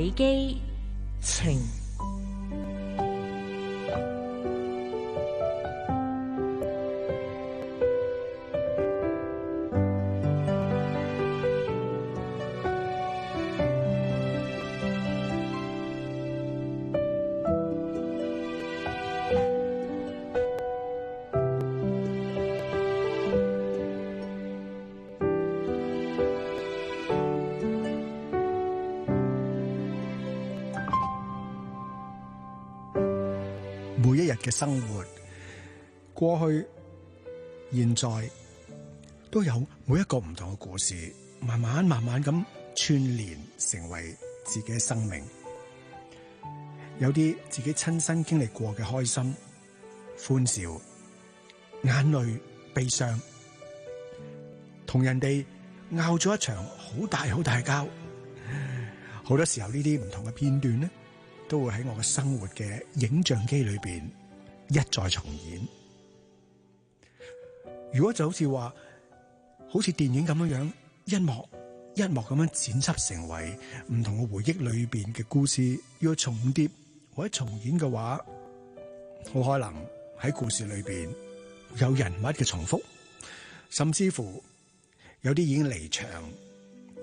啟基情。每一日嘅生活，過去、現在都有每一個唔同嘅故事，慢慢咁串聯成為自己嘅生命。有啲自己親身經歷過嘅開心、歡笑、眼淚、悲傷，同人哋拗咗一場好大嘅交。好多時候呢啲唔同嘅片段呢，都會喺我嘅生活嘅影像機裏邊一再重演。如果就好似電影咁樣，一幕一幕咁樣剪輯成為唔同嘅回憶裏邊嘅故事，要重疊或者重演嘅話，好可能喺故事裏邊有人物嘅重複，甚至乎有啲已經離場，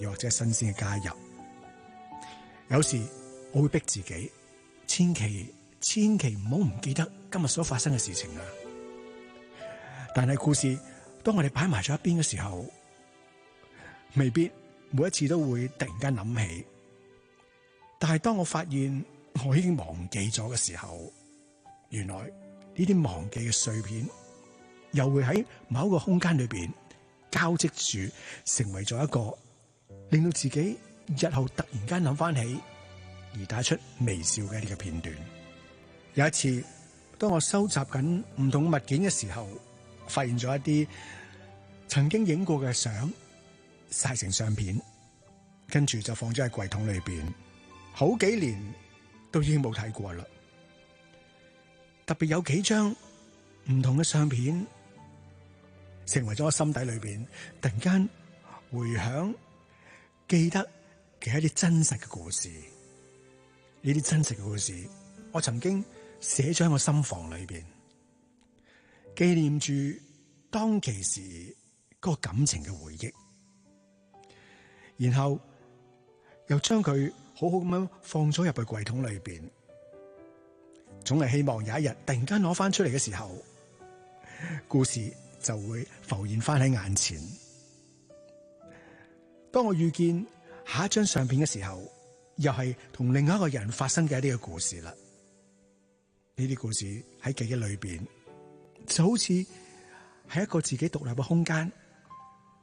又或者新鮮嘅加入。有時我會逼自己，千祈唔好唔記得今日所發生嘅事情啊！但係故事當我哋擺埋咗一邊嘅時候，未必每一次都會突然間諗起。但係當我發現我已經忘記咗嘅時候，原來呢啲忘記嘅碎片又會喺某一個空間裏邊交織住，成為咗一個令到自己日後突然間諗翻起而帶出微笑嘅呢個片段。有一次，當我收集緊唔同物件嘅時候，發現咗一啲曾經影過嘅相，曬成相片，跟住就放咗喺櫃桶裏邊，好幾年都已經冇睇過啦。特別有幾張唔同嘅相片，成為咗我心底裏邊突然間回響記得嘅一啲真實嘅故事。呢啲真實嘅故事，我曾經寫咗喺我心房裏邊，紀念住當其時嗰個感情嘅回憶，然後又將佢好好咁樣放咗入去櫃桶裏邊，總係希望有一日突然間攞翻出嚟嘅時候，故事就會浮現翻喺眼前。當我遇見下一張相片嘅時候，又係同另外一個人發生嘅一啲嘅故事啦。呢啲故事喺記憶裏邊，就好似係一個自己獨立嘅空間，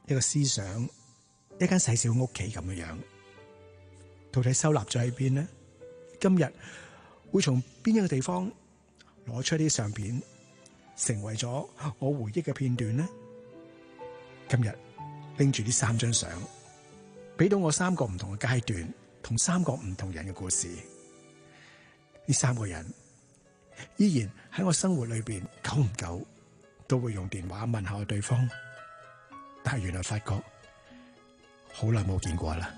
一個思想，一間細小屋企咁樣樣。到底收納咗喺邊呢？今日會從邊一個地方攞出啲相片，成為咗我回憶嘅片段呢？今日拎住呢3張相，俾到我3個唔同嘅階段，同3個唔同人嘅故事。呢3個人依然喺我生活裏邊，久唔久都會用電話問下我對方，但係原來發覺好耐冇見過啦。